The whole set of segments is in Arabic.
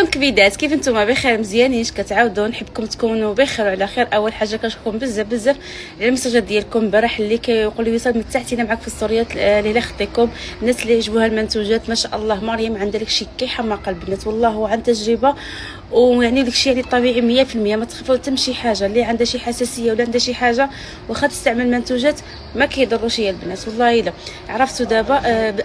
كبيدات، كيف نتوما؟ بخير مزيانينش؟ كتعاودوا؟ نحبكم تكونوا بخير وعلى خير. اول حاجه كنشكركم بزاف على المساجات ديالكم البارح اللي كيقول لي وصل متعتينا معاك في الستوريات اللي خطيكم، الناس اللي عجبوها المنتوجات ما شاء الله. مريم عندها داكشي كيحماق البنات والله، هو عن تجربه ويعني داكشي يعني طبيعي 100%. ما تخافوا حتى من شي حاجه اللي عندها شي حساسيه ولا عندها شي حاجه واخا تستعمل منتوجات ما كيضروش يا البنات والله. الا عرفتوا دابا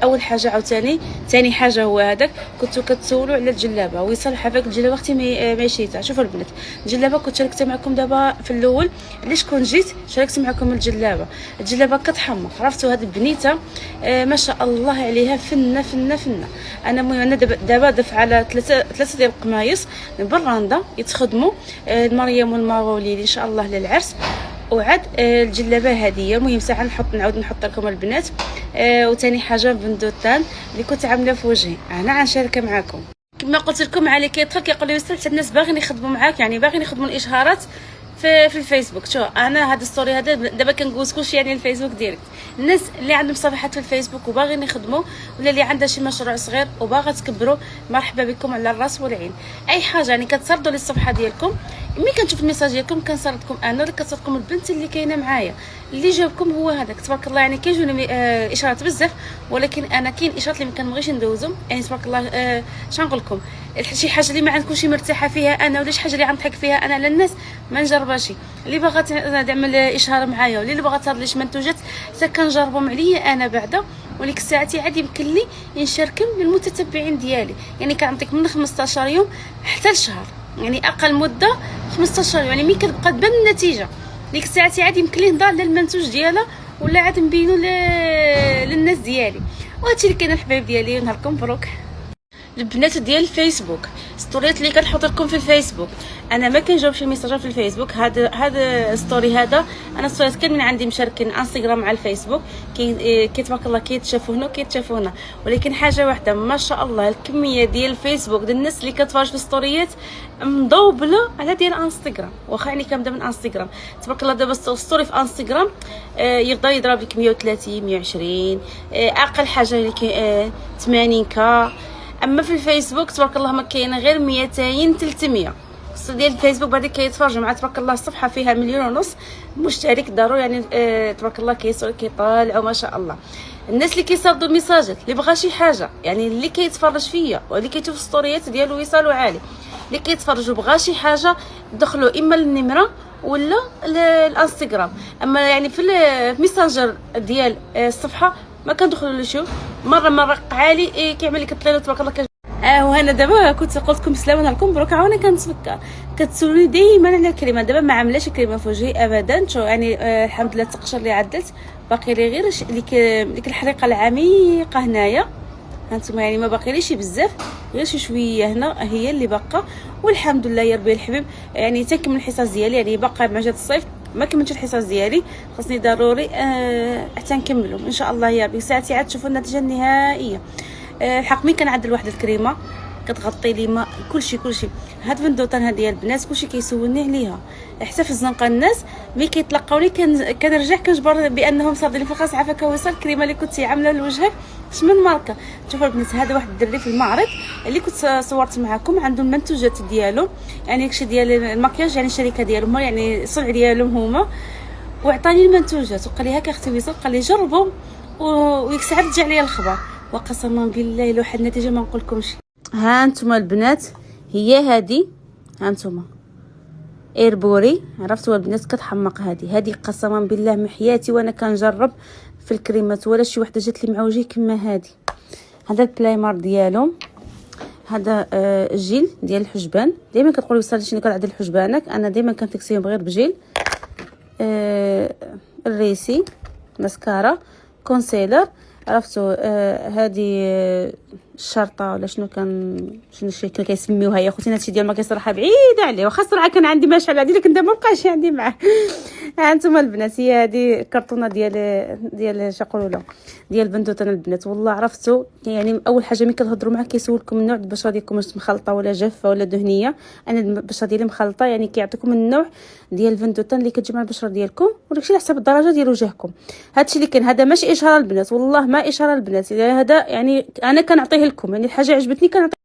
اول حاجه عاوتاني ثاني حاجه هو هذاك كنتو كتسولوا على الجلابه ويصال حباك الجلابه اختي ماشيتها. شوفوا البنات الجلابه كنت شاركت معكم دابا في الاول علاش كون جيت شاركت معكم الجلابه كتحمق. عرفتوا هذه البنيته ما شاء الله عليها فنه. انا المهم انا دابا دفع على ثلاثه ديال القمايص من براندا يتخدموا المريم والماولي ان شاء الله للعرس. وعاد الجلابه هذه المهم ساعه نعاود نحط لكم البنات. وثاني حاجه بندوتان اللي كنت عامله في وجهي انا غنشاركها معكم. كما قلت لكم على كيدخل كيقول لي حتى الناس باغيين يخدموا معاك، يعني باغيين يخدموا الاشهارات في الفيسبوك. شو انا هذا الستوري هذا دابا كنقول كلشي يعني الفيسبوك ديالك. الناس اللي عندهم صفحات في الفيسبوك وباغيين يخدموا ولا اللي عندها شي مشروع صغير وباغا تكبروا، مرحبا بكم على الراس والعين. اي حاجه يعني كتسردوا للصفحه ديالكم، ملي كنشوف الميساج ديالكم كنسردكم انا ولا كتصردكم البنت اللي كاينه معايا. اللي جاوبكم هو هذاك تبارك الله. يعني كيجوني اشارات بزاف، ولكن انا كاين اشارات اللي ما كنبغيش ندوزهم. يعني تبارك الله شنقول لكم شي حاجه اللي ما عندكمش مرتاحه فيها انا ولا شي حاجه اللي غنضحك فيها انا على الناس ما نجربهاش. اللي باغا تعمل اشهار معايا ولا اللي باغا تهضر لي منتوجات حتى كنجربهم عليا انا بعدا. وليك الساعات عادي يمكن لي نشاركهم للمتتبعين ديالي. يعني كنعطيك من 15 يوم حتى لشهر، يعني اقل مده 15 يوم. يعني ملي كتبقى تبان النتيجه ديك الساعات عادي يمكن لي نهضر على المنتوج ديالها ولا عاد نبينو للناس ديالي. وهادشي اللي كاين الحبايب ديالي. نهاركم مبروك. البنات ديال الفيسبوك ستوريات اللي كنحط لكم في الفيسبوك انا ما كنجاوبش الميساجات في الفيسبوك. هذا ستوري هذا انا ستوريات كاملين عندي مشاركين انستغرام مع الفيسبوك. تبارك الله كيتشافوا هنا ولكن حاجه واحده ما شاء الله الكميه ديال الفيسبوك ديال الناس اللي كتفرج في الستوريات مضوبله على ديال انستغرام. واخا يعني كنبدا من انستغرام تبارك الله. دابا ستوري في انستغرام يقدر يضرب لك 130 120 اقل حاجه اللي 80 كا. اما في الفيسبوك تبارك الله ما كاين غير 200 300 ديال الفيسبوك. بعد كيتفرجوا مع تبارك الله الصفحه فيها 1.5 مليون مشترك ضروري. يعني تبارك الله كيطالعوا ما شاء الله. الناس اللي كيصاوبوا الميساجات اللي بغى شي حاجه، يعني اللي كيتفرج فيا واللي كيشوف الستوريات ديالو وصالوا عالي، اللي كيتفرج وبغى شي حاجه دخلوا اما للنمره ولا الانستغرام. اما يعني في الميسنجر ديال الصفحه ما كندخلوا نشوف مره عالي كيعمل لك الطليله تبارك الله. وهنا دابا كنت قلت لكم السلام عليكم مبروك. عاوني كنتفكر كتسولوني ديما على الكريمه. دابا ما عاملاش كريمه في وجهي ابدا. شو يعني الحمد لله التقشر اللي عدلت باقي لي غير ديك الحريقه العميقه هنايا هانتوما. يعني ما باقي ليش بزاف غير شويه هنا هي اللي باقا. والحمد لله يا ربي الحبيب. يعني تنكمل الحصص ديالي، يعني باقا مع جات الصيف ما كملتش الحصص ديالي، خاصني ضروري حتى نكملهم ان شاء الله يا ربي. ساعتي عاد تشوفوا النتيجه النهائيه. الحق ملي كنعدل واحد الكريمه كتغطي لي ما كلشي. هاد الفندوطان هاد ديال البنات كلشي كيسولني عليها حتى في الزنقه. الناس ملي كيطلقوني كنرجع كنجبر بانهم صادين في الخاص. عافاك وصل الكريمه اللي كنتي عامله لوجهك شمن ماركه. شوفوا البنات هذا واحد الدري في المعرض اللي كنت صورت معكم عنده المنتوجات ديالو، يعني داكشي ديال المكياج، يعني الشركه ديالهم يعني الصنع ديالهم هما. وعطاني المنتوجات وقال لي هاك اختي وصل، قال لي جربوا وديك الساعه رجع لي الخبر. وقسما بالله الا واحد النتيجه ما نقول لكمش. ها انتم البنات هي هذه، ها انتم ايربوري. عرفتوا البنات كتحمق هذه قسما بالله محياتي وانا كنجرب في الكريمات ولا شي وحده جات لي مع وجهي كما هذه. هذا البلايمر ديالهم، هذا الجيل ديال الحجبان. دائما كتقولوا وصلتي شنو كنعدل حجبانك، انا دائما كنفيكسيهم غير بجيل. الريسي ماسكارا كونسيلر. عرفتوا هذه الشرطه ولا شنو شنو كيسميوها يا خوتي. هادشي ديال الماكياج صراحه بعيده عليه، واخا الصراحه كان عندي ماشعل هذه لكن دابا مابقاش عندي معاه. هانتوما البنات هي هذه الكرتونه ديال شقولوا له ديال البندوتان البنات. والله عرفتوا يعني اول حاجه ملي كتهضروا معاه كيسولكم النوع البشره ديالكم واش مخلطه ولا جافه ولا دهنيه. انا البشره ديالي مخلطه، يعني كيعطيكم النوع ديال البندوتان اللي كتجمع البشره ديالكم وداكشي على حسب الدرجه ديال وجهكم. هادشي اللي كاين. هذا ماشي اشاره البنات والله ما اشاره البنات، هذا يعني انا كنعطيه لكم، يعني الحاجه عجبتني كنعطيها